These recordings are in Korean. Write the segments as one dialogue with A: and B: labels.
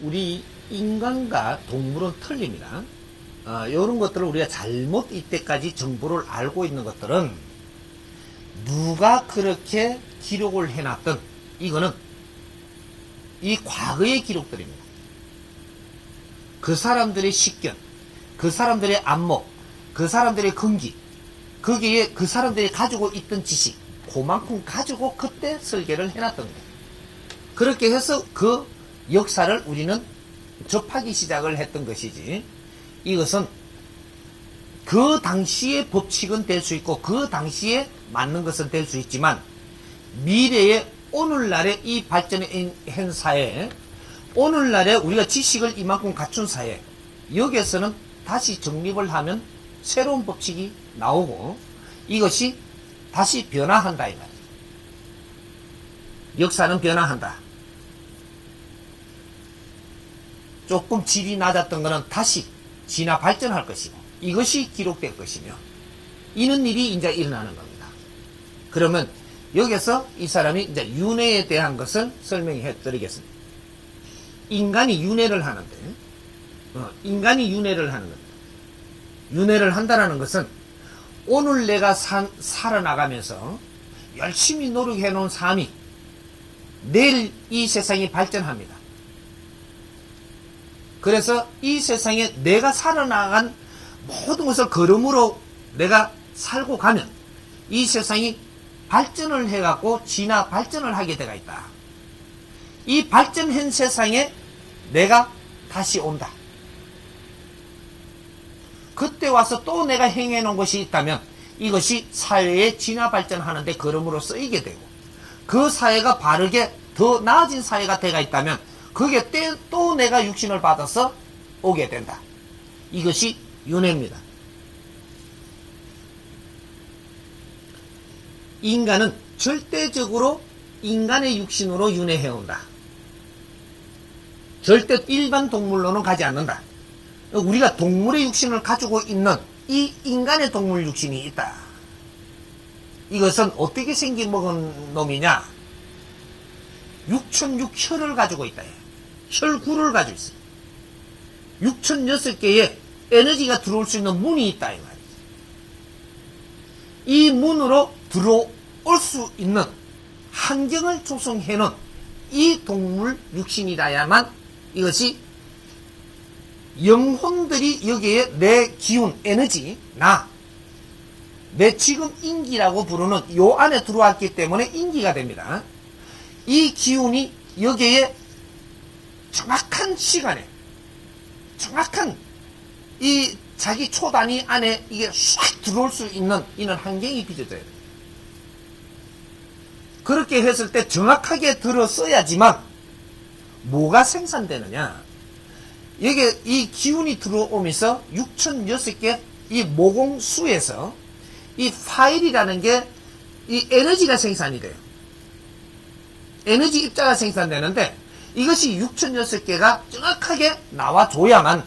A: 우리 인간과 동물은 틀립니다. 이런 것들을 우리가 잘못 이때까지 정보를 알고 있는 것들은 누가 그렇게 기록을 해놨던 이거는 이 과거의 기록들입니다. 그 사람들의 식견, 그 사람들의 안목, 그 사람들의 근기, 거기에 그 사람들이 가지고 있던 지식, 그만큼 가지고 그때 설계를 해놨던 거예요. 그렇게 해서 그 역사를 우리는 접하기 시작을 했던 것이지, 이것은 그 당시의 법칙은 될 수 있고 그 당시에 맞는 것은 될 수 있지만 미래의 오늘날의 이 발전한 사회에, 오늘날에 우리가 지식을 이만큼 갖춘 사회, 여기에서는 다시 정립을 하면 새로운 법칙이 나오고 이것이 다시 변화한다 이 말이에요. 역사는 변화한다. 조금 질이 낮았던 것은 다시 진화 발전할 것이고 이것이 기록될 것이며 이런 일이 이제 일어나는 겁니다. 그러면 여기서 이 사람이 이제 윤회에 대한 것을 설명해 드리겠습니다. 인간이 윤회를 하는데, 인간이 윤회를 하는 겁니다. 윤회를 한다는 것은 오늘 내가 살아나가면서 열심히 노력해 놓은 삶이 내일 이 세상이 발전합니다. 그래서 이 세상에 내가 살아나간 모든 것을 걸음으로 내가 살고 가면 이 세상이 발전을 해갖고 진화 발전을 하게 되어 있다. 이 발전한 세상에 내가 다시 온다. 그때 와서 또 내가 행해 놓은 것이 있다면 이것이 사회의 진화 발전하는데 걸음으로 쓰이게 되고, 그 사회가 바르게 더 나아진 사회가 되어 있다면 그게 또 내가 육신을 받아서 오게 된다. 이것이 윤회입니다. 인간은 절대적으로 인간의 육신으로 윤회해온다. 절대 일반 동물로는 가지 않는다. 우리가 동물의 육신을 가지고 있는 이 인간의 동물 육신이 있다. 이것은 어떻게 생긴 먹은 놈이냐? 6006혈을 가지고 있다. 혈구를 가지고 있어. 6006개의 에너지가 들어올 수 있는 문이 있다. 이 말이지. 이 문으로 들어올 수 있는 환경을 조성해놓은 이 동물 육신이라야만 이것이 영혼들이 여기에 내 기운, 에너지, 내 지금 인기라고 부르는 요 안에 들어왔기 때문에 인기가 됩니다. 이 기운이 여기에 정확한 시간에, 정확한 이 자기 초단위 안에 이게 싹 들어올 수 있는 이런 환경이 빚어져야 돼요. 그렇게 했을 때 정확하게 들어서야지만 뭐가 생산되느냐? 여기에 이 기운이 들어오면서 6006개 이 모공수에서 이 파일이라는 게 이 에너지가 생산이 돼요. 에너지 입자가 생산되는데 이것이 6006개가 정확하게 나와줘야만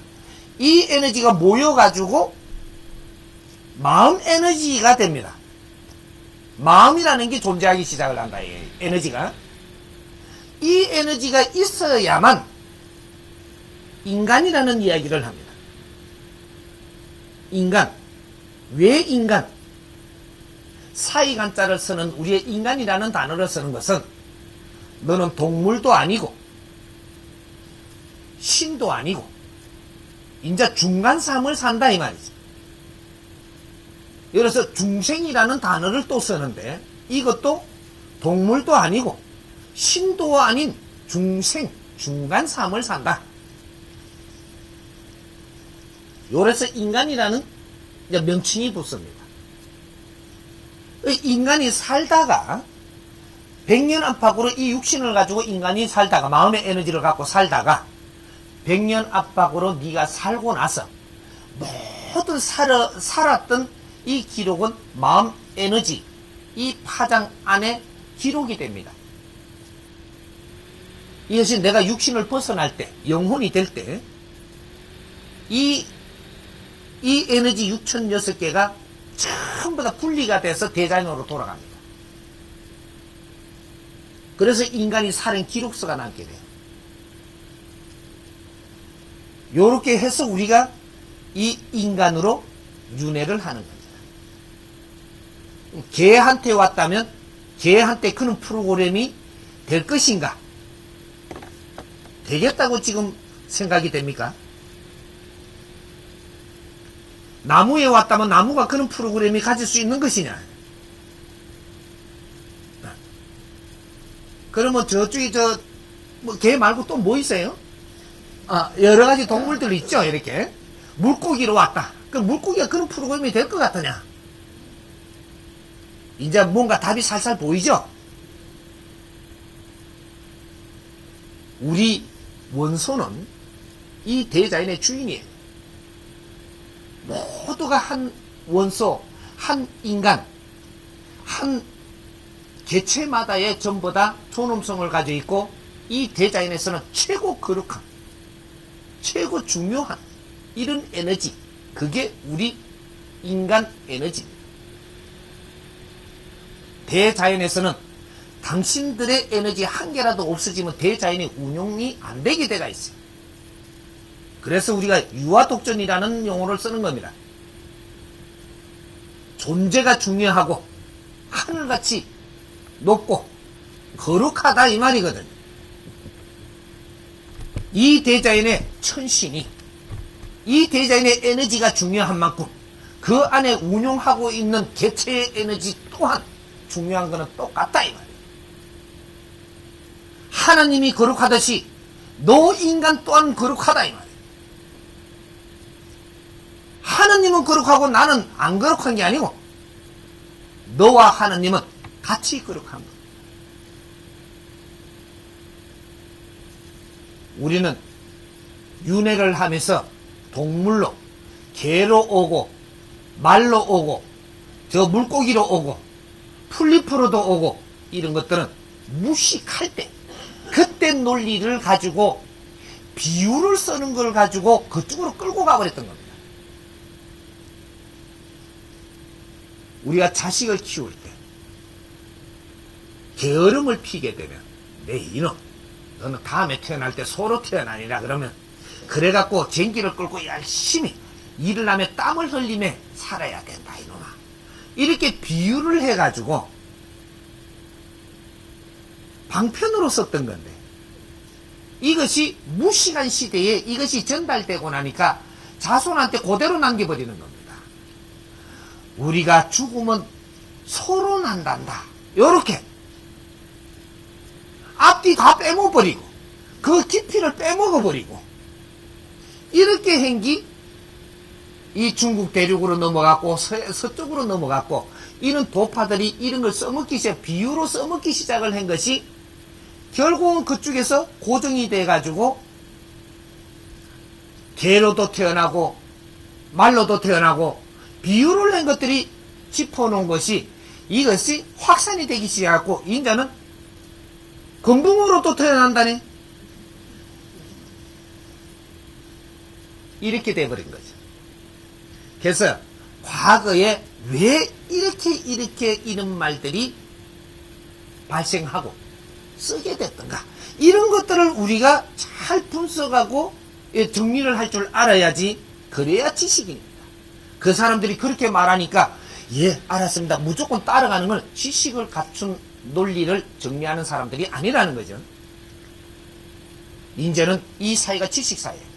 A: 이 에너지가 모여가지고 마음 에너지가 됩니다. 마음이라는 게 존재하기 시작을 한다. 이 에너지가. 이 에너지가 있어야만 인간이라는 이야기를 합니다. 인간. 왜 인간? 사이간자를 쓰는 우리의 인간이라는 단어를 쓰는 것은 너는 동물도 아니고 신도 아니고 이제 중간삼을 산다 이 말이지. 그래서 중생이라는 단어를 또 쓰는데 이것도 동물도 아니고 신도 아닌 중생, 중간삼을 산다. 요래서 인간이라는 명칭이 붙습니다. 인간이 살다가 100년 안팎으로 이 육신을 가지고 인간이 살다가 마음의 에너지를 갖고 살다가 100년 안팎으로 네가 살고 나서 모든 살았던 이 기록은 마음 에너지 이 파장 안에 기록이 됩니다. 이것이 내가 육신을 벗어날 때 영혼이 될 때 이 에너지 6006개가 전부 다 분리가 돼서 대자연으로 돌아갑니다. 그래서 인간이 살은 기록서가 남게 돼요. 요렇게 해서 우리가 이 인간으로 윤회를 하는 겁니다. 개한테 왔다면 개한테 그런 프로그램이 될 것인가? 되겠다고 지금 생각이 됩니까? 나무에 왔다면 나무가 그런 프로그램이 가질 수 있는 것이냐? 그러면 저쪽에 개 말고 또 뭐 있어요? 여러 가지 동물들 있죠, 이렇게. 물고기로 왔다. 그 물고기가 그런 프로그램이 될 것 같으냐? 이제 뭔가 답이 살살 보이죠? 우리 원소는 이 대자연의 주인이에요. 모두가 한 원소, 한 인간, 한 개체마다의 전부 다 존엄성을 가지고 있고, 이 대자연에서는 최고 거룩한, 최고 중요한 이런 에너지, 그게 우리 인간 에너지입니다. 대자연에서는 당신들의 에너지 한 개라도 없어지면 대자연이 운용이 안 되게 돼가 있어요. 그래서 우리가 유아독존이라는 용어를 쓰는 겁니다. 존재가 중요하고 하늘같이 높고 거룩하다 이 말이거든. 이 대자연의 천신이, 이 대자연의 에너지가 중요한 만큼 그 안에 운용하고 있는 개체의 에너지 또한 중요한 것은 똑같다 이 말이에요. 하나님이 거룩하듯이 너 인간 또한 거룩하다 이 말이에요. 하나님은 거룩하고 나는 안 거룩한 게 아니고 너와 하나님은 같이 거룩한 것. 우리는 윤회를 하면서 동물로, 개로 오고 말로 오고 저 물고기로 오고 풀잎으로도 오고 이런 것들은 무식할 때 그때 논리를 가지고 비유를 쓰는 걸 가지고 그쪽으로 끌고 가버렸던 겁니다. 우리가 자식을 키울 때 게으름을 피게 되면 내 이놈 너는 다음에 태어날 때 소로 태어나니라 그러면 그래갖고 전기를 끌고 열심히 일을 하며 땀을 흘리며 살아야 된다 이놈아. 이렇게 비유를 해가지고 방편으로 썼던 건데 이것이 무식한 시대에 이것이 전달되고 나니까 자손한테 그대로 남겨버리는 겁니다. 우리가 죽으면 소로 난단다. 요렇게 앞뒤 다 빼먹어버리고 그 깊이를 빼먹어버리고 이렇게 행기 이 중국 대륙으로 넘어갔고 서쪽으로 넘어갔고 이런 도파들이 이런 걸 써먹기 시작, 비유로 써먹기 시작을 한 것이 결국은 그쪽에서 고정이 돼가지고 개로도 태어나고 말로도 태어나고 비유를 한 것들이 짚어놓은 것이 이것이 확산이 되기 시작하고 인자는 금붕어로도 태어난다네. 이렇게 돼버린 거죠. 그래서 과거에 왜 이렇게 이런 말들이 발생하고 쓰게 됐던가 이런 것들을 우리가 잘 분석하고 정리를 할 줄 알아야지. 그래야 지식인입니다. 그 사람들이 그렇게 말하니까 예 알았습니다 무조건 따라가는 건 지식을 갖춘 논리를 정리하는 사람들이 아니라는 거죠. 이제는 이 사회가 지식사회예요.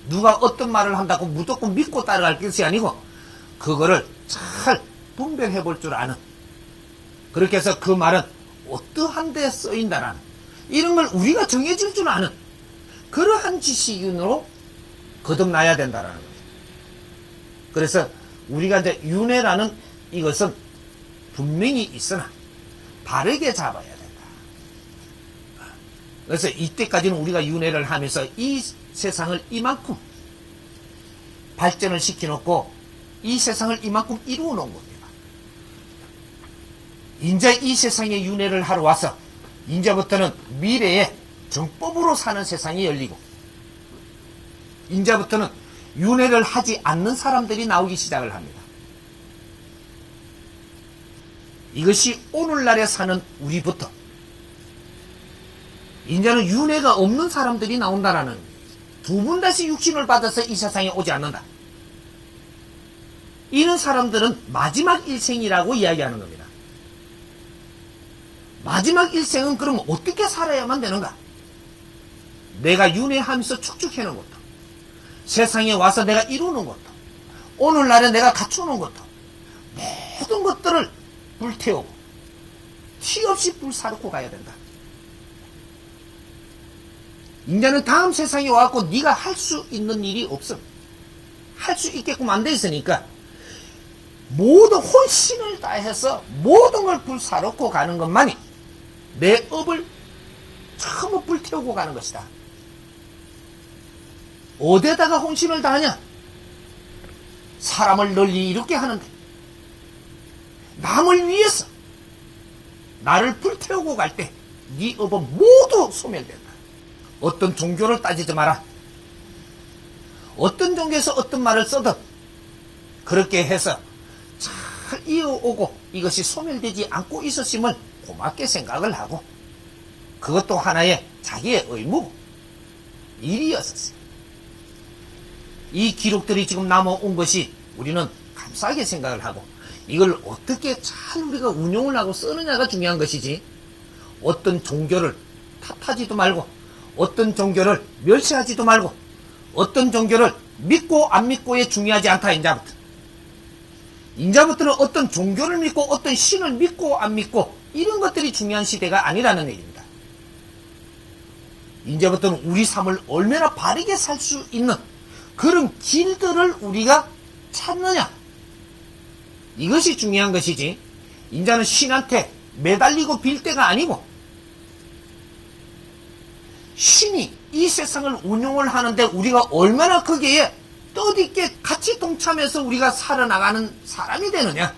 A: 누가 어떤 말을 한다고 무조건 믿고 따라갈 것이 아니고 그거를 잘 분별해 볼 줄 아는, 그렇게 해서 그 말은 어떠한 데 쓰인다라는 이런 걸 우리가 정해질 줄 아는 그러한 지식인으로 거듭나야 된다라는 거죠. 그래서 우리가 이제 윤회라는 이것은 분명히 있으나 바르게 잡아야 된다. 그래서 이때까지는 우리가 윤회를 하면서 이 세상을 이만큼 발전을 시켜놓고 이 세상을 이만큼 이루어 놓은 겁니다. 이제 이 세상에 윤회를 하러 와서 이제부터는 미래에 정법으로 사는 세상이 열리고 이제부터는 윤회를 하지 않는 사람들이 나오기 시작을 합니다. 이것이 오늘날에 사는 우리부터 이제는 윤회가 없는 사람들이 나온다라는 두 번 다시 육신을 받아서 이 세상에 오지 않는다. 이런 사람들은 마지막 일생이라고 이야기하는 겁니다. 마지막 일생은 그럼 어떻게 살아야만 되는가? 내가 윤회하면서 축축해놓은 것도, 세상에 와서 내가 이루는 것도, 오늘날에 내가 갖추는 것도, 모든 것들을 불태우고 티 없이 불사르고 가야 된다. 이제는 다음 세상에 와갖고 네가 할 수 있는 일이 없음. 할 수 있게끔 안 돼 있으니까 모든 혼신을 다해서 모든 걸 불사르고 가는 것만이 내 업을 전부 불태우고 가는 것이다. 어디에다가 혼신을 다하냐? 사람을 널리 이롭게 하는데, 남을 위해서 나를 불태우고 갈 때 네 업은 모두 소멸된다. 어떤 종교를 따지지 마라. 어떤 종교에서 어떤 말을 써든 그렇게 해서 잘 이어오고 이것이 소멸되지 않고 있었음을 고맙게 생각을 하고, 그것도 하나의 자기의 의무, 일이었었어요. 이 기록들이 지금 남아온 것이 우리는 감사하게 생각을 하고, 이걸 어떻게 잘 우리가 운용을 하고 쓰느냐가 중요한 것이지, 어떤 종교를 탓하지도 말고, 어떤 종교를 멸시하지도 말고, 어떤 종교를 믿고 안 믿고에 중요하지 않다. 인자부터는 어떤 종교를 믿고 어떤 신을 믿고 안 믿고 이런 것들이 중요한 시대가 아니라는 얘기입니다. 이제부터는 우리 삶을 얼마나 바르게 살 수 있는 그런 길들을 우리가 찾느냐, 이것이 중요한 것이지, 인자는 신한테 매달리고 빌 때가 아니고, 신이 이 세상을 운용을 하는데 우리가 얼마나 거기에 뜻있게 같이 동참해서 우리가 살아나가는 사람이 되느냐,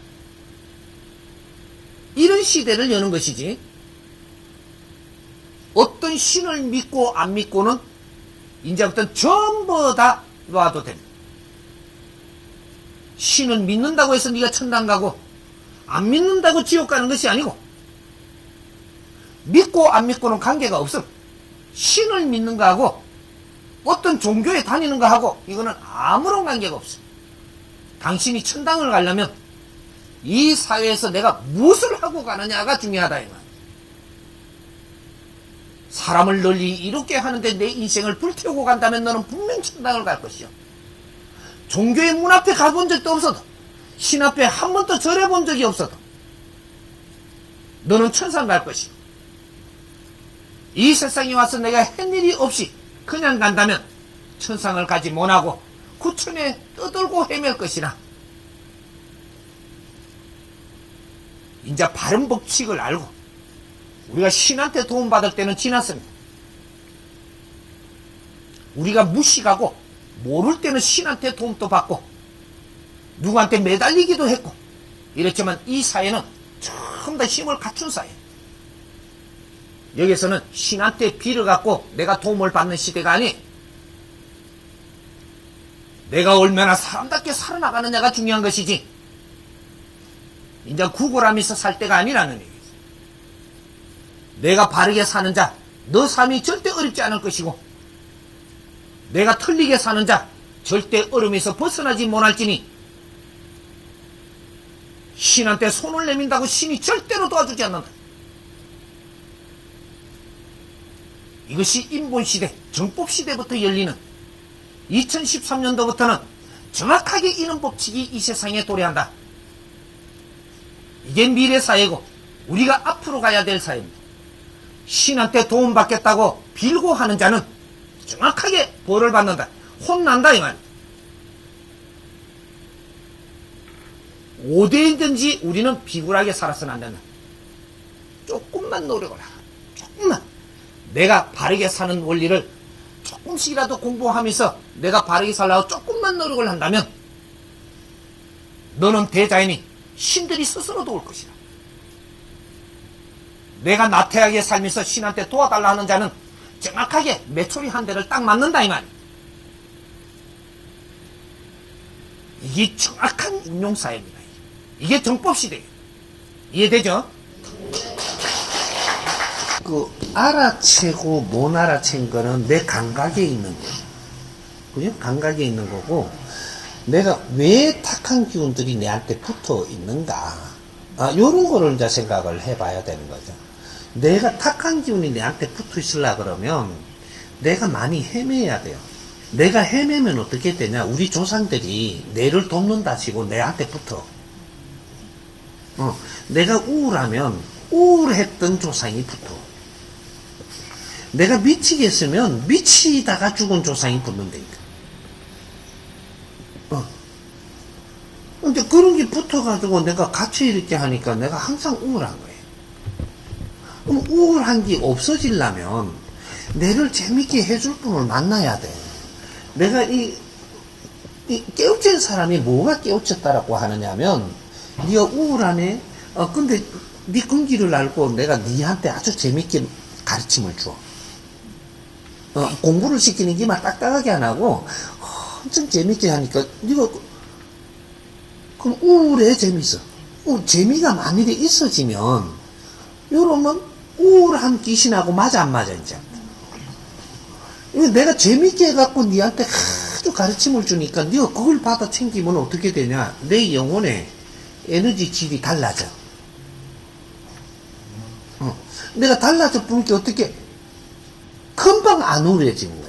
A: 이런 시대를 여는 것이지, 어떤 신을 믿고 안 믿고는 이제부터는 전부 다 놔도 됩니다. 신을 믿는다고 해서 네가 천당 가고 안 믿는다고 지옥 가는 것이 아니고, 믿고 안 믿고는 관계가 없음. 신을 믿는 거하고 어떤 종교에 다니는 거하고 이거는 아무런 관계가 없어. 당신이 천당을 가려면 이 사회에서 내가 무엇을 하고 가느냐가 중요하다 이 말. 사람을 널리 이롭게 하는데 내 인생을 불태우고 간다면 너는 분명 천당을 갈 것이요. 종교의 문 앞에 가본 적도 없어도, 신 앞에 한 번도 절해본 적이 없어도 너는 천상 갈 것이요. 이 세상에 와서 내가 한 일이 없이 그냥 간다면 천상을 가지 못하고 구천에 떠들고 헤맬 것이라. 이제 바른 법칙을 알고 우리가 신한테 도움받을 때는 지났습니다. 우리가 무식하고 모를 때는 신한테 도움도 받고 누구한테 매달리기도 했고 이랬지만, 이 사회는 전부 다 힘을 갖춘 사회. 여기서는 신한테 빌어갖고 내가 도움을 받는 시대가 아니, 내가 얼마나 사람답게 살아나가느냐가 중요한 것이지, 이제 구걸하면서 살 때가 아니라는 얘기죠. 내가 바르게 사는 자, 너 삶이 절대 어렵지 않을 것이고, 내가 틀리게 사는 자, 절대 어려움에서 벗어나지 못할지니, 신한테 손을 내민다고 신이 절대로 도와주지 않는다. 이것이 인본시대, 정법시대부터 열리는 2013년도부터는 정확하게 이런 법칙이 이 세상에 도래한다. 이게 미래사회고 우리가 앞으로 가야 될 사회입니다. 신한테 도움받겠다고 빌고 하는 자는 정확하게 벌을 받는다. 혼난다 이 말입니다. 어디든지 우리는 비굴하게 살아서는 안 된다. 조금만 노력을 하라. 조금만. 내가 바르게 사는 원리를 조금씩이라도 공부하면서 내가 바르게 살려고 조금만 노력을 한다면 너는 대자연이 신들이 스스로 도울 것이다. 내가 나태하게 살면서 신한테 도와달라 하는 자는 정확하게 메추리 한 대를 딱 맞는다 이 말이야. 이게 정확한 운용사회입니다. 이게 정법시대예요. 이해되죠? 알아채고 못 알아챈 거는 내 감각에 있는 거예요. 그죠? 감각이 있는 거고, 내가 왜 탁한 기운들이 내한테 붙어 있는가. 요런 거를 이제 생각을 해봐야 되는 거죠. 내가 탁한 기운이 내한테 붙어 있으려 그러면 내가 많이 헤매야 돼요. 내가 헤매면 어떻게 되냐. 우리 조상들이 내를 돕는다 치고 내한테 붙어. 내가 우울하면 우울했던 조상이 붙어. 내가 미치겠으면 미치다가 죽은 조상이 붙는다니까. 근데 그런 게 붙어가지고 내가 같이 이렇게 하니까 내가 항상 우울한 거예요. 그럼 우울한 게 없어지려면 내를 재밌게 해줄 분을 만나야 돼. 내가 이 깨우친 사람이 뭐가 깨우쳤다라고 하느냐면, 네가 우울하네? 근데 네 근기를 알고 내가 네한테 아주 재밌게 가르침을 줘. 공부를 시키는 게만 딱딱하게 안 하고 엄청 재밌게 하니까 네가 그럼 우울해 재밌어. 재미가 만일에 있어지면 이러면 우울한 귀신하고 맞아 안 맞아 이제. 내가 재밌게 해갖고 니한테 아주 가르침을 주니까 네가 그걸 받아 챙기면 어떻게 되냐. 내 영혼의 에너지 질이 달라져. 내가 달라져 보니까 어떻게 금방 안 우울해지는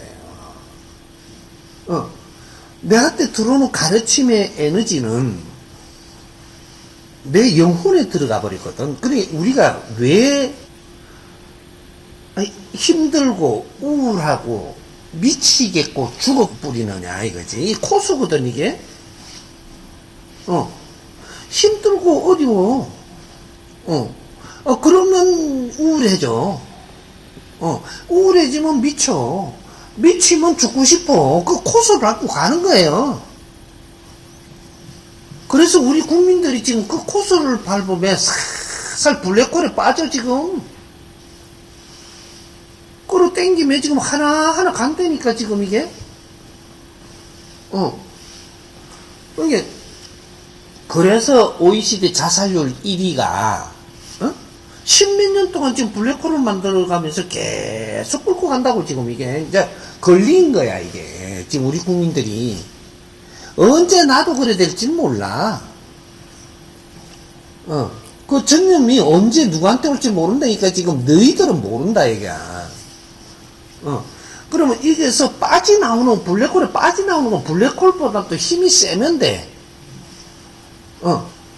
A: 거예요. 내한테 들어오는 가르침의 에너지는 내 영혼에 들어가 버리거든. 그러니까 우리가 왜 힘들고 우울하고 미치겠고 죽어 뿌리느냐 이거지. 이 코수거든 이게. 힘들고 어려워. 그러면 우울해져. 우울해지면 미쳐. 미치면 죽고 싶어. 그 코스를 밟고 가는 거예요. 그래서 우리 국민들이 지금 그 코스를 밟으면 살 블랙홀에 빠져 지금. 끌어 땡기면 지금 하나하나 간다니까 지금 이게. 이게 그래서 OECD 자살률 1위가 십몇 년 동안 지금 블랙홀을 만들어가면서 계속 끌고 간다고 지금 이게 이제 걸린 거야 이게. 지금 우리 국민들이 언제 나도 그래 될지는 몰라. 그 전염이 언제 누구한테 올지 모른다니까. 지금 너희들은 모른다 이게야. 그러면 이게서 빠져나오는 블랙홀에 빠져나오는 건 블랙홀보다 또 힘이 세면 돼.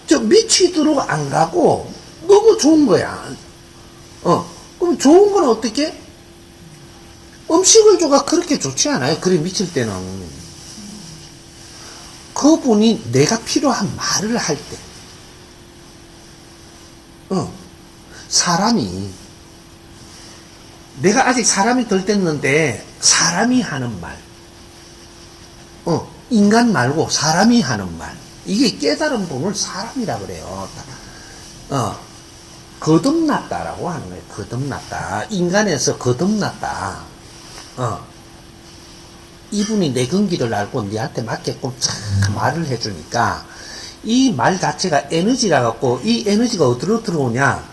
A: 저 미치도록 안 가고 너무 좋은 거야. 그럼 좋은 건 어떻게? 음식을 줘가 그렇게 좋지 않아요. 그래 미칠 때는. 그분이 내가 필요한 말을 할 때, 사람이, 내가 아직 사람이 덜 됐는데, 사람이 하는 말, 인간 말고 사람이 하는 말, 이게 깨달은 분을 사람이라 그래요. 거듭났다라고 하는 거예요. 거듭났다. 인간에서 거듭났다. 이분이 내 근기를 알고 니한테 맞게끔 참 말을 해주니까 이 말 자체가 에너지라 갖고 이 에너지가 어디로 들어오냐.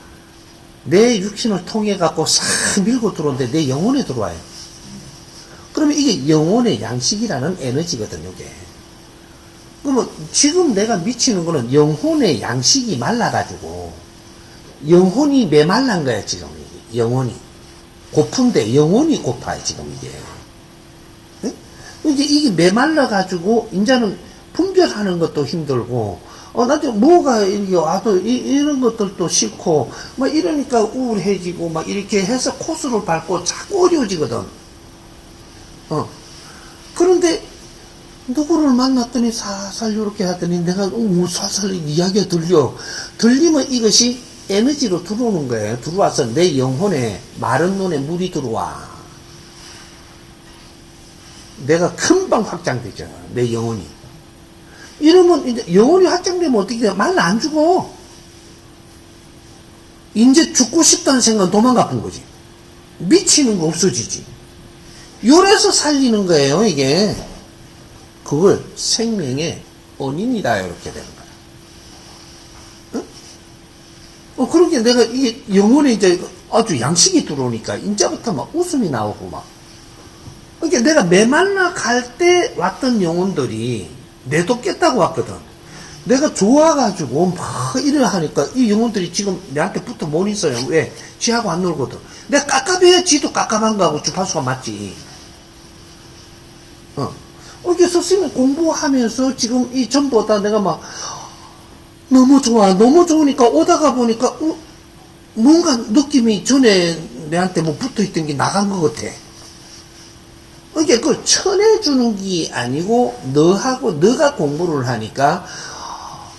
A: 내 육신을 통해 갖고 싹 밀고 들어오는데 내 영혼에 들어와요. 그러면 이게 영혼의 양식이라는 에너지거든요. 이게. 그러면 지금 내가 미치는 거는 영혼의 양식이 말라가지고 영혼이 메말란 거야 지금. 영혼이 고픈데 영혼이 고파요 지금 이게. 이제 이게 메말라가지고, 이제는 분별하는 것도 힘들고, 나한테 뭐가 이렇게 와도, 이런 것들도 싫고, 막 이러니까 우울해지고, 막 이렇게 해서 코스를 밟고 자꾸 어려워지거든. 그런데, 누구를 만났더니 살살 이렇게 하더니 내가, 살살 이야기가 들리면 이것이 에너지로 들어오는 거예요. 들어와서 내 영혼에, 마른 눈에 물이 들어와. 내가 금방 확장되죠. 내 영혼이. 이러면 이제 영혼이 확장되면 어떻게 돼? 말 안 죽어. 이제 죽고 싶다는 생각은 도망가는 거지. 미치는 거 없어지지. 요래서 살리는 거예요, 이게. 그걸 생명의 원인이다, 이렇게 되는 거야. 그러게 내가 이게 영혼에 이제 아주 양식이 들어오니까, 이제부터 막 웃음이 나오고 막. 그러니까 내가 메말라 갈 때 왔던 영혼들이 내도 깼다고 왔거든. 내가 좋아가지고 막 이래 하니까 이 영혼들이 지금 내한테 붙어 못 있어요. 왜? 지하고 안 놀거든. 내가 깝깝해야 지도 깝깝한 거하고 주파수가 맞지. 이렇게 스승이 공부하면서 지금 이 전부 다 내가 막 너무 좋아. 너무 좋으니까 오다가 보니까 뭔가 느낌이 전에 내한테 뭐 붙어 있던 게 나간 것 같아. 이게 그걸 쳐내주는 게 아니고 너가 공부를 하니까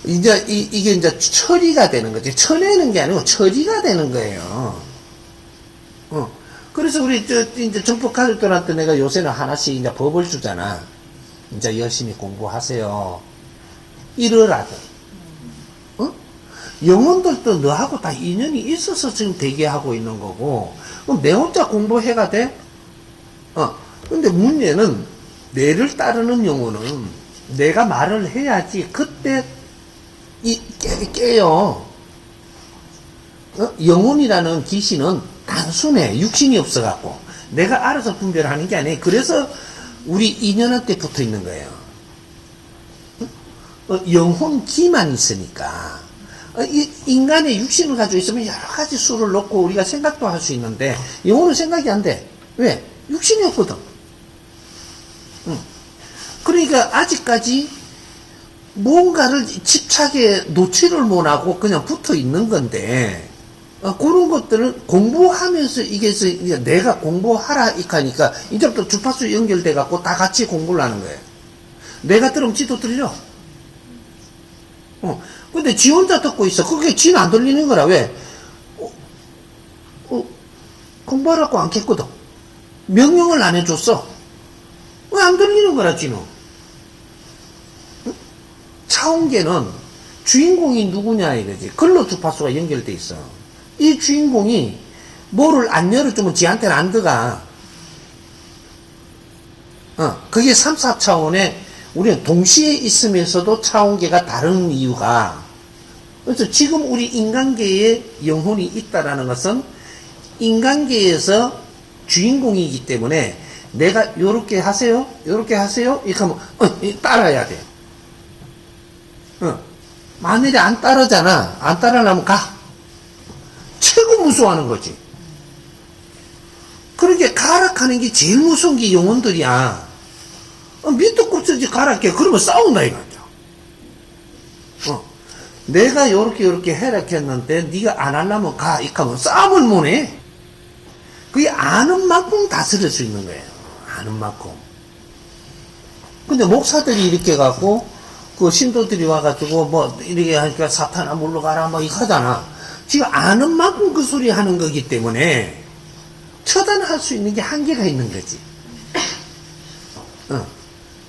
A: 이제 이게 이제 처리가 되는 거지. 쳐내는 게 아니고 처리가 되는 거예요. 그래서 우리 이제 정법 가족들한테 내가 요새는 하나씩 이제 법을 주잖아. 이제 열심히 공부하세요. 이러라고. 영혼들도 너하고 다 인연이 있어서 지금 대기하고 있는 거고, 그럼 내 혼자 공부해가 돼? 근데 문제는 내를 따르는 영혼은 내가 말을 해야지 그때 깨요. 영혼이라는 귀신은 단순해. 육신이 없어갖고 내가 알아서 분별하는 게 아니에요. 그래서 우리 인연한테 붙어 있는 거예요. 영혼기만 있으니까. 인간의 육신을 가지고 있으면 여러 가지 수를 놓고 우리가 생각도 할 수 있는데 영혼은 생각이 안 돼. 왜? 육신이 없거든. 그러니까 아직까지 뭔가를 집착에 노출을 못하고 그냥 붙어 있는 건데, 그런 것들은 공부하면서 이게 내가 공부하라 이카니까 이제부터 주파수 연결돼 갖고 다 같이 공부를 하는 거예요. 내가 들으면 지도 들려. 근데 지 혼자 듣고 있어. 그게 지는 안 들리는 거라. 왜? 공부하라고 안 했거든. 명령을 안 해줬어. 왜 안 들리는 거라, 지는? 차원계는 주인공이 누구냐 이거지. 글로 주파수가 연결돼 있어. 이 주인공이 뭐를 안 열어주면 지한테는 안 들어가. 그게 3, 4차원에 우리는 동시에 있으면서도 차원계가 다른 이유가, 그래서 지금 우리 인간계에 영혼이 있다라는 것은 인간계에서 주인공이기 때문에 내가 요렇게 하세요, 요렇게 하세요 이렇게 하면 따라야 돼. 만일에 안 따르잖아. 안 따라하면 가. 최고 무서워하는 거지. 그렇게 가락하는 게 제일 무서운 게 영혼들이야. 밑도 ቁ쓰지 가락해. 그러면 싸운다 이거죠. 내가 요렇게 해라 했는데 네가 안 하려면 가. 이렇게 하면 싸움을 못해. 그게 아는 만큼 다스릴 수 있는 거예요. 아는 만큼. 근데 목사들이 이렇게 갖고 그 신도들이 와가지고 뭐 이렇게 하니까 사탄아 물러가라 뭐 이거 하잖아. 지금 아는 만큼 그 소리 하는 거기 때문에 처단할 수 있는 게 한계가 있는 거지.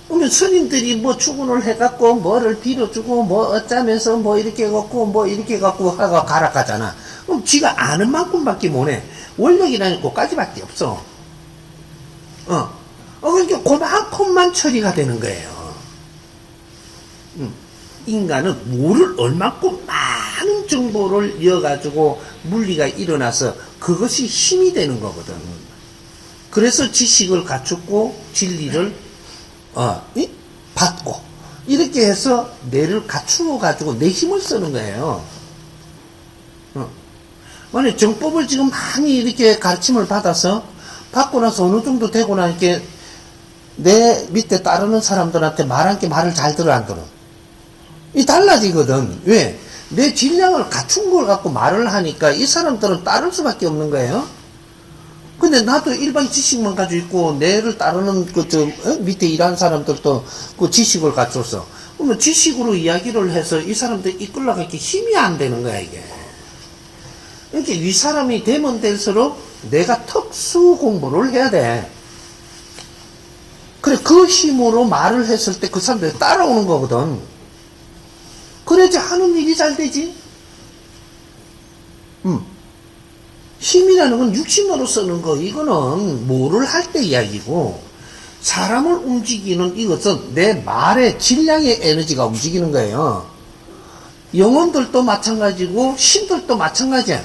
A: 그러면 스님들이 뭐 축원을 해갖고 뭐를 빌어주고 뭐 어쩌면서 뭐 이렇게 갖고 뭐 이렇게 갖고 하고 가락하잖아. 그럼 지가 아는 만큼밖에 못해. 원력이라는 것까지밖에 없어. 그러니까 그만큼만 처리가 되는 거예요. 인간은 뭐를 얼만큼 많은 정보를 이어가지고 물리가 일어나서 그것이 힘이 되는 거거든. 그래서 지식을 갖추고 진리를 받고 이렇게 해서 뇌를 갖추어 가지고 내 힘을 쓰는 거예요. 만약 정법을 지금 많이 이렇게 가르침을 받아서 받고 나서 어느 정도 되고 나니까 내 밑에 따르는 사람들한테 말한 게 말을 잘 들어 안 들어? 이 달라지거든. 왜? 내 질량을 갖춘 걸 갖고 말을 하니까 이 사람들은 따를 수밖에 없는 거예요. 근데 나도 일반 지식만 가지고 있고 내를 따르는 밑에 일하는 사람들도 그 지식을 갖췄어. 그러면 지식으로 이야기를 해서 이 사람들 이끌어가기 힘이 안 되는 거야 이게. 이렇게 윗사람이 되면 될수록 내가 특수 공부를 해야 돼. 그래 그 힘으로 말을 했을 때 그 사람들이 따라오는 거거든. 그래야지 하는 일이 잘 되지. 힘이라는 건 육신으로 쓰는 거, 이거는 뭐를 할 때 이야기고, 사람을 움직이는 이것은 내 말의 질량의 에너지가 움직이는 거예요. 영혼들도 마찬가지고 신들도 마찬가지야.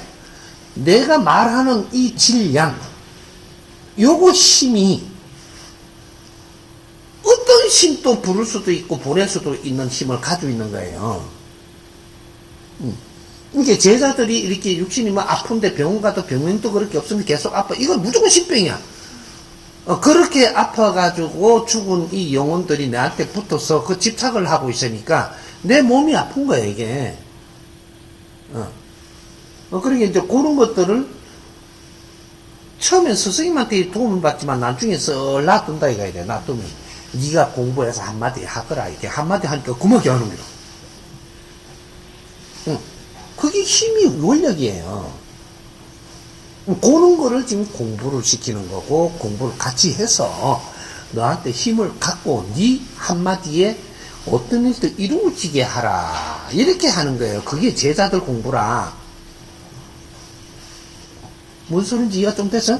A: 내가 말하는 이 질량, 요거 힘이 힘도 부를 수도 있고 보낼 수도 있는 힘을 가지고 있는 거예요. 이게 제자들이 이렇게 육신이 뭐 아픈데 병원 가도 병명도 그렇게 없으면 계속 아파. 이건 무조건 신병이야. 그렇게 아파가지고 죽은 이 영혼들이 나한테 붙어서 그 집착을 하고 있으니까 내 몸이 아픈 거야, 이게. 그러니까 이제 그런 것들을 처음엔 스승님한테 도움을 받지만 나중에 썰 놔둔다 이거야 돼. 놔두면 네가 공부해서 한마디 하거라. 이렇게 한마디 하니까 구멍이 하는 거야. 그게 힘이 원력이에요. 그런 거를 지금 공부를 시키는 거고, 공부를 같이 해서 너한테 힘을 갖고 네 한마디에 어떤 일도 이루어지게 하라. 이렇게 하는 거예요. 그게 제자들 공부라. 무슨 소린지 이해가 좀 됐어?